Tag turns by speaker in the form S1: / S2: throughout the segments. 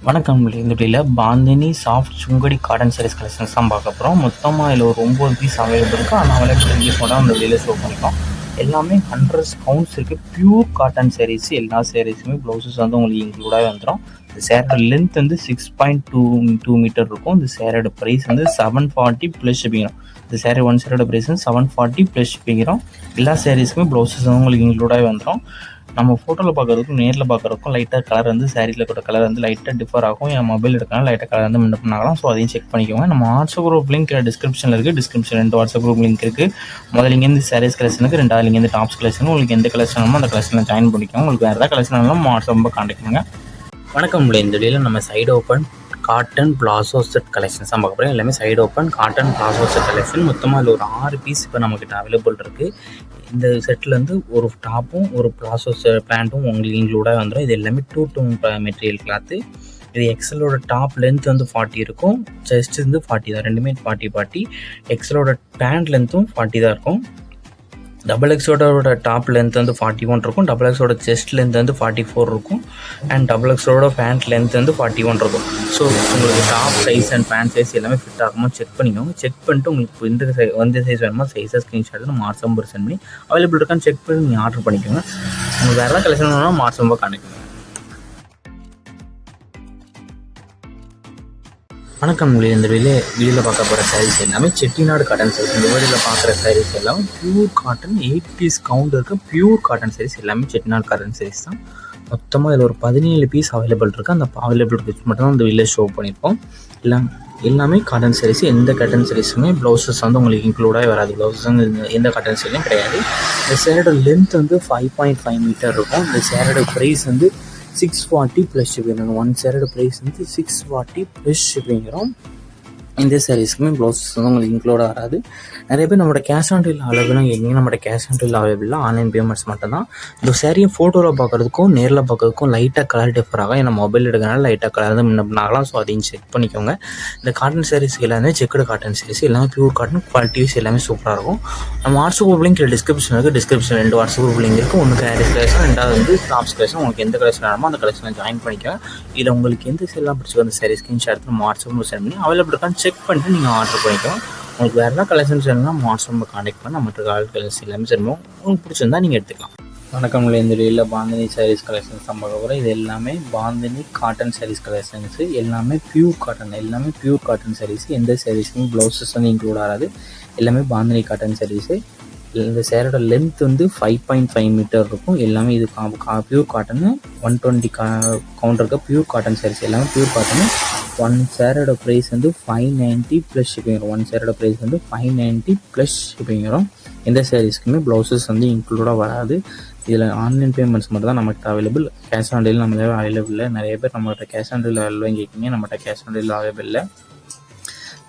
S1: வணக்கம். இந்த வீடியோவில் Bandhani soft Sungudi cotton sarees collections தான் பார்க்க போகிறோம். மொத்தமாக இதில் ஒரு 9 பீஸ் அவைலபிள் இருக்குது. அந்த அவைலபிள் பீஸோட அந்த வீடியோவில் ஷோ பண்ணிட்டோம். எல்லாமே 100 கவுண்ட்ஸ் இருக்குது. Pure cotton sarees. எல்லா சாரீஸுமே ப்ளவுசஸ் வந்து உங்களுக்கு இன்க்ளூடாக வந்துடும். இந்த சேரோட லென்த் வந்து 6.2 மீட்டர் இருக்கும். இந்த சேரோட ப்ரைஸ் வந்து 740 ப்ளஸ் ஷிப்பிங். இந்த சேரீ ஒன் சேரோட ப்ரைஸ் வந்து 740 ப்ளஸ் ஷிப்பிங். எல்லா சாரீஸுமே ப்ளவுசஸ் வந்து உங்களுக்கு இன்க்ளூடாக வந்துடும். நம்ம ஃபோட்டோவில் பார்க்குறதுக்கும் நேரில் பார்க்குறதுக்கும் லைட்டாக கலர் வந்து சாரீஸில் இருக்கிற கலர் வந்து லைட்டாக டிஃபர் ஆகும். என் மொபைல் எடுக்கலாம் லைட்டாக கலர் வந்து முன்ன பண்ணாங்கலாம். ஸோ அதையும் செக் பண்ணிக்கோங்க. நம்ம வாட்ஸ்அப் குரூப் லிங்க் டிஸ்கிரிப்ஷனில் இருக்குது. டிஸ்கிரிப்ஷன் 2 வாட்ஸ்அப் குரூப் லிங்க் இருக்குது. முதல்ல இங்கேருந்து சாரீஸ் கலெக்ஷனுக்கு, ரெண்டாவது இங்கேருந்து டாப்ஸ் கலெக்ஷன். உங்களுக்கு எந்த கலெக்ஷன் வேணுமோ அந்த கலெக்ஷனில் ஜாயின் பண்ணிக்கோங்க. உங்களுக்கு வேறு ஏதாவது கலெக்ஷன் வேணும் வாட்ஸ்அப் கான்டாக்ட் பண்ணுங்கள். வணக்கம். இந்த வீடியோவில் நம்ம side open cotton palazzo set collections தான் பார்க்க போகிறோம். எல்லாமே side open cotton palazzo set collection. மொத்தமாக அதில் ஒரு 6 பீஸ் இப்போ நம்மக்கிட்ட அவைலபிள் இருக்குது. இந்த செட்லேருந்து ஒரு டாப்பும் ஒரு பிளாசோ பேண்ட்டும் உங்களுக்கு இன்க்ளூடாக வந்துடும். இது எல்லாமே 2 மெட்டீரியல் கிளாத்து. இது எக்ஸலோட டாப் லென்த் வந்து 40 இருக்கும். செஸ்ட் வந்து 40 தான். ரெண்டுமே 40. எக்ஸலோட பேண்ட் லென்த்தும் 40 தான் இருக்கும். டபுள் எக்ஸோட டாப் லென்த் வந்து 41 இருக்கும். டபுள் எக்ஸோட செஸ்ட் லென்த் வந்து 44 இருக்கும். அண்ட் டபுள் எக்ஸோட பேண்ட் லென்த் வந்து 41 இருக்கும். ஸோ உங்களுக்கு top size and pant size எல்லாமே ஃபிட் ஆகுமோ செக் பண்ணிக்கோங்க. செக் பண்ணிட்டு உங்களுக்கு எந்த சைஸ் வேணுமோ சைஸாக ஸ்க்ரீன்ஷாட் நம்ம வாட்ஸ்அப் நம்பர் சென்ட் பண்ணி அவைலபிள் இருக்கான்னு செக் பண்ணி நீங்கள் ஆர்டர் பண்ணிக்கோங்க. உங்களுக்கு வேறு ஏதாவது கலெக்ஷன் வேணும்னா வாட்ஸ்அப் நம்பர் கான்டாக்ட் பண்ணுங்கள். வணக்கம். இந்த வீடியோவில் பார்க்க போகிற சாரீஸ் எல்லாமே செட்டிநாடு காட்டன் சாரீஸ். இந்த வீடியோவில் பார்க்குற சாரீஸ் எல்லாமே பியூர் காட்டன் 8 பீஸ் கவுண்ட் இருக்க பியூர் காட்டன் சாரீஸ். எல்லாமே செட்டிநாடு காட்டன் சாரீஸ் தான். மொத்தமாக இதில் ஒரு 17 பீஸ் அவைலபிள் இருக்குது. அந்த அவைலபிள் பீஸ் மட்டும் தான் இந்த வீடியோவில் ஷோ பண்ணியிருக்கோம். எல்லாமே காட்டன் சாரீஸ். எந்த காட்டன் சாரீஸுமே ப்ளவுசஸ் வந்து உங்களுக்கு இன்க்ளூடாக வராது. ப்ளவுசஸ் வந்து எந்த காட்டன் சாரீலையும் கிடையாது. இந்த சேரோட லென்த் வந்து 5.5 மீட்டர் இருக்கும். இந்த சேரோட ப்ரைஸ் வந்து 640 ப்ளஸ் ஷிப்பிங். ஒன் சேரோட ப்ரைஸ் வந்து 640 ப்ளஸ் ஷிப்பிங்கிறோம். இந்த சாரீஸ்க்குமே ப்ளவுசஸ் வந்து உங்களுக்கு இன்க்ளூடாக வராது. நிறைய பேர் நம்மளோட கேஷ் ஆன் டெலிவரி அவைலபிளாக எங்கேயும் நம்மளோட கேஷ் ஆன் டெலிவரி அவைலபிளாக ஆன்லைன் பேமெண்ட்ஸ் மட்டும் தான். இந்த சாரியை ஃபோட்டோவில் பார்க்குறதுக்கும் நேரில் பார்க்குறதுக்கும் லைட்டாக கலர் டிஃபர் ஆகும். ஏன்னா மொபைல் எடுக்கிறனால லைட்டாக கலர் வந்து முன்ன ஆகலாம். ஸோ அதையும் செக் பண்ணிக்கோங்க. இந்த காட்டன் சாரீஸ் எல்லாமே செக்குடு காட்டன் சாரீஸ். எல்லாமே பியூர் காட்டன் குவாலிட்டிஸ் எல்லாமே சூப்பராக இருக்கும். நம்ம வாட்ஸ்அப் குரூப் லிங்க் டிஸ்கிரிப்ஷன் இருக்குது. டிஸ்கிரிப்ஷன் 2 வாட்ஸ்அப் குரூப் லிங்க் இருக்குது. ஒன்று சாரீஸ் கலெக்ஷன், ரெண்டாவது வந்து டாப்ஸ் கலெக்ஷன். உங்களுக்கு எந்த கலெக்ஷன் வேணுமோ அந்த கலெக்ஷனில் ஜாயின் பண்ணிக்கோங்க. இதில் உங்களுக்கு எந்த சேலாம் பிடிச்சிக்கோ அந்த சாரீ ஸ்க்ரீன்ஷாட் எடுத்து நம்ம வாட்ஸ்அப் சென்ட் பண்ணி அவைலபிள் இருக்கான்னு செக் பண்ணிட்டு நீங்கள் ஆர்டர் பண்ணிக்கலாம். உங்களுக்கு வேறு ஏதாவது கலெக்ஷன்ஸ் வேணும்னா வாட்ஸ்அப் நம்பர் கான்டாக்ட் பண்ணி மற்ற கலெக்ஷன்ஸ் எல்லாமே சரிமோ உங்களுக்கு பிடிச்சிருந்தா நீங்கள் எடுத்துக்கலாம். வணக்கம். இந்த வீடியோவில் பாந்தினி சாரீஸ் கலெக்ஷன்ஸ் தான் பார்க்க போகிறோம். இது எல்லாமே பாந்தினி காட்டன் சாரீஸ் கலெக்ஷன்ஸு. எல்லாமே பியூர் காட்டன். எல்லாமே பியூர் காட்டன் சாரீஸ். எந்த சாரீஸுமே ப்ளவுசஸ் வந்து இன்க்ளூட் ஆகாது. எல்லாமே பாந்தினி காட்டன் சாரீஸு. இந்த சேரோட லென்த் வந்து 5.5 மீட்டர் இருக்கும். எல்லாமே இது பியூர் காட்டனு. 120 கவுண்டர் இருக்க பியூர் காட்டன் சாரீஸ். எல்லாமே பியூர் காட்டனு. ஒன் சேரோட ப்ரைஸ் வந்து 590 ப்ளஸ் ஷிப்பிங் வரும். ஒன் சேரோட ப்ரைஸ் வந்து 590 ப்ளஸ் ஷிப்பிங் வரும். எந்த சாரீஸ்க்குமே ப்ளவுசஸ் வந்து இன்க்ளூடாக வராது. இதில் ஆன்லைன் பேமெண்ட்ஸ் மட்டும் தான் நம்மகிட்ட அவைலபிள். கேஷ் ஆன் டெலிவரி நம்ம அவைலபிள் இல்லை. நிறைய பேர் நம்மகிட்ட கேஷ் ஆன் டெலிவரி அவைலபிள் கேட்குங்க. நம்மகிட்ட கேஷ் ஆன் டெலிவரி அவைலபிள் இல்லை.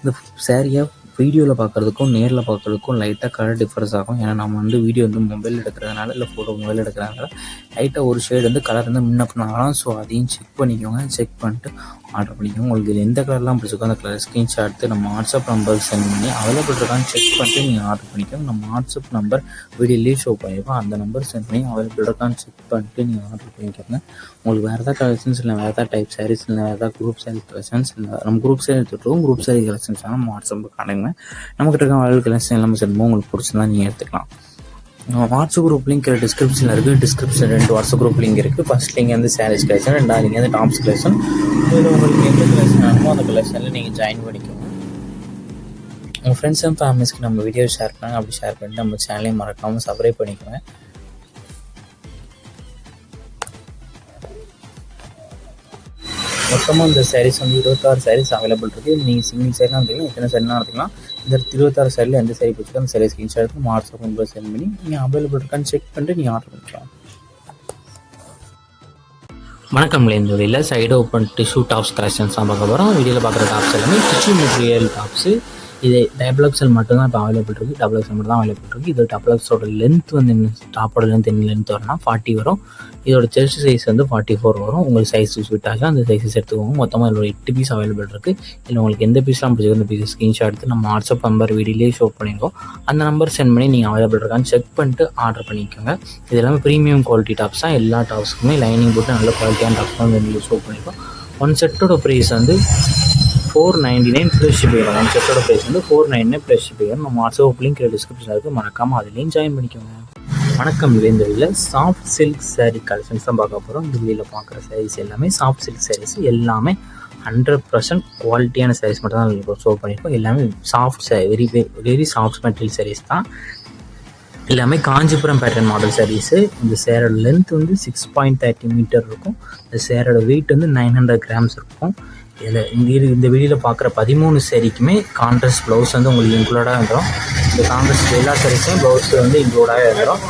S1: இந்த சாரியை வீடியோவில் பார்க்குறதுக்கும் நேரில் பார்க்குறதுக்கும் லைட்டாக கலர் டிஃபரன்ஸ் ஆகும். ஏன்னா நம்ம வந்து வீடியோ வந்து மொபைல் எடுக்கிறதுனால இல்லை ஃபோட்டோ மொபைல் எடுக்கிறதுனால லைட்டாக ஒரு ஷேடு வந்து கலர் வந்து முன்னப்பனாகலாம். ஸோ அதையும் செக் பண்ணிக்கோங்க. செக் பண்ணிட்டு ஆர்டர் பண்ணிக்கோங்க. உங்களுக்கு இதில் எந்த கலர்லாம் பிடிச்சிருக்கோ அந்த கலர் ஸ்க்ரீன்ஷாட் எடுத்து நம்ம வாட்ஸ்அப் நம்பர் சென்ட் பண்ணி அவைலபிள் இருக்கான்னு செக் பண்ணிட்டு நீங்கள் ஆர்டர் பண்ணிக்கோங்க. நம்ம வாட்ஸ்அப் நம்பர் வீடியோலேயே ஷோ பண்ணியிருக்கோம். அந்த நம்பர் சென்ட் பண்ணி அவைலபிள் இருக்கான்னு செக் பண்ணிட்டு நீங்கள் ஆர்டர் பண்ணிக்கோங்க. உங்களுக்கு வேறு ஏதாவது கலெக்ஷன்ஸ் இல்லை வேறு ஏதாவது டைப் சாரீஸ் இல்லை வேறு ஏதாவது குரூப் சாரீ கலெக்ஷன்ஸ் இல்லை நம்ம குரூப் சாரீ எடுத்துகிட்டு குரூப் சாரீ கலெக்ஷன்ஸ் நம்ம வாட்ஸ்அப் காணுங்க. நம்மகிட்ட இருக்க அவைலபிள் கலெக்ஷன் எல்லாமே சென்ட் உங்களுக்கு பிடிச்சிருந்தா நீங்கள் எடுத்துக்கலாம். வாட்ஸ்அப் குரூப் லிங்க் டிஸ்கிரிப்ஷனில் இருக்குது. டிஸ்கிரிப்ஷன் 2 வாட்ஸ்அப் குரூப் லிங்க் இருக்குது. ஃபஸ்ட் லிங்க் வந்து சாரீஸ் கலெக்ஷன், ரெண்டாவது லிங்க் வந்து டாப்ஸ் கலெக்ஷன். இதில் உங்களுக்கு எந்த கலெக்ஷன் வேணுமோ அந்த கலெக்ஷனில் நீங்கள் ஜாயின் பண்ணிக்கோங்க. உங்கள் ஃப்ரெண்ட்ஸ் அண்ட் ஃபேமிலிஸ்க்கு நம்ம வீடியோ ஷேர் பண்ணாங்க. அப்படி ஷேர் பண்ணிட்டு நம்ம சேனலையும் மறக்காமல் சப்ஸ்கிரைப் பண்ணிக்கோங்க. மொத்தமாக இந்த சாரீஸ் வந்து 26 சாரீஸ் அவைலபிள் இருக்குது. நீங்கள் சிங்கிள் சாரிலாம் எடுத்துக்கலாம், எத்தனை சாரிலாம் எடுத்துக்கலாம். இந்த 26 சாரியில் எந்த சாரீ பிடிச்சிக்கோ அந்த சாரீ ஸ்க்ரீன்ஷாட் எடுத்து வாட்ஸ்அப் நம்பர் சென்ட் பண்ணி நீங்கள் அவைலபிள் இருக்கான்னு செக் பண்ணிட்டு நீங்கள் ஆர்டர் பண்ணிக்கலாம். வணக்கம். இந்த வீடியோவில் side open tissue tops collections தான் பார்க்க போகிறோம். வீடியோவில் பார்க்குற டாப்ஸ் எல்லாமே டிஷ்யூ மெட்டீரியல் டாப்ஸு. இது டபுள் எக்ஸல் மட்டும் தான் இப்போ அவைலபிள் இருக்குது. டபுள் எக்ஸல் மட்டும் தான் அவைலபிள் இருக்குது. இது டபுள் எக்ஸோட லென்த் வந்து என்ன டாப்போட லென்த் என்ன லென்த் வரும்னா 40 வரும். இதோட செஸ்ட் சைஸ் வந்து 44 வரும். உங்களுக்கு சைஸ் ஃபிட் ஆகும் அந்த சைஸஸ் எடுத்துக்கோங்க. மொத்தமாக இதோட 8 பீஸ் அவைலபிள் இருக்குது. இல்லை உங்களுக்கு எந்த பீஸ்லாம் பிடிச்சிருக்கோ அந்த பீஸ் ஸ்க்ரீன்ஷாட் எடுத்து நம்ம வாட்ஸ்அப் நம்பர் வீடியோலேயே ஷோ பண்ணியிருக்கோம். அந்த நம்பர் சென்ட் பண்ணி நீங்கள் அவைலபிள் இருக்கான்னு செக் பண்ணிட்டு ஆர்டர் பண்ணிக்கோங்க. இது எல்லாமே ப்ரீமியம் குவாலிட்டி டாப்ஸ் தான். எல்லா டாப்ஸுக்குமே லைனிங் போட்டு நல்ல குவாலிட்டியான டாப்ஸ் தான் வீடியோ ஷோ பண்ணியிருக்கோம். ஒன் செட்டோட ப்ரைஸ் வந்து 499 ப்ளஸ் ஷிப்பிங். ஒன் செட்டோட ப்ரைஸ் வந்து 499 ப்ளஸ் ஷிப்பிங். நம்ம வாட்ஸ்அப் லிங்க் டிஸ்கிரிப்ஷனில் இருக்குது, மறக்காமல் அதுலேயும் ஜாயின் பண்ணிக்கோங்க. வணக்கம். இந்த வீடியோவில் சாஃப்ட் சில்க் சாரீ கலெக்ஷன்ஸ் தான் பார்க்க போகிறோம். இந்த வீடியோவில் பார்க்குற சாரீஸ் எல்லாமே சாஃப்ட் சில்க் சாரீஸ், எல்லாமே 100% குவாலிட்டியான சாரீஸ் மட்டும் தான் இப்போ ஷோ பண்ணியிருக்கோம். எல்லாமே soft very soft material sarees தான். எல்லாமே காஞ்சிபுரம் பேட்டர்ன் மாடல் சாரீஸு. இந்த சேரோட லென்த் வந்து 6.30 மீட்டர் இருக்கும். இந்த சேரோட வெயிட் வந்து 900 கிராம்ஸ் இருக்கும். இதில் இந்த வீடியோவில் பார்க்குற 13 சாரீக்குமே கான்ட்ராஸ்ட் ப்ளவுஸ் வந்து உங்களுக்கு இன்க்ளூடாக வந்துடும். இந்த கான்ட்ராஸ்ட் எல்லா சாரீஸும் ப்ளவுஸ் வந்து இன்க்ளூடாகவே வந்துடும்.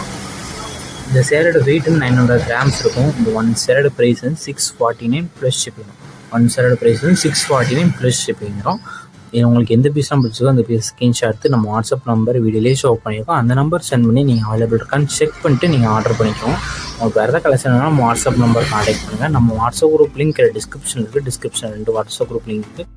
S1: இந்த சேரோட வெயிட் வந்து 900 கிராம்ஸ் இருக்கும். இந்த ஒன் சேரோட ப்ரைஸ் வந்து 649 ப்ளஸ் ஷிப்பிங். ஒன் சேரோட ப்ரைஸ் வந்து 649 ப்ளஸ் ஷிப்பிங் வரும். உங்களுக்கு எந்த பீஸ்லாம் பிடிச்சதோ அந்த பீஸ் ஸ்க்ரீன்ஷாட் எடுத்து நம்ம வாட்ஸ்அப் நம்பர் வீடியோலேயே ஷோ பண்ணியிருக்கோம். அந்த நம்பர் சென்ட் பண்ணி நீங்கள் அவைலபிள் இருக்கான்னு செக் பண்ணிட்டு நீங்கள் ஆர்டர் பண்ணிக்கோங்க. உங்களுக்கு வேறு எதாவது கலெக்ஷன் வேணால் நம்ம வாட்ஸ்அப் நம்பர் கான்டாக்ட் பண்ணுங்கள். நம்ம வாட்ஸ்அப் குரூப் லிங்க் டிஸ்கிரிப்ஷன் இருக்குது. டிஸ்கிரிப்ஷன் 2 வாட்ஸ்அப் குரூப் லிங்க் இருக்குது.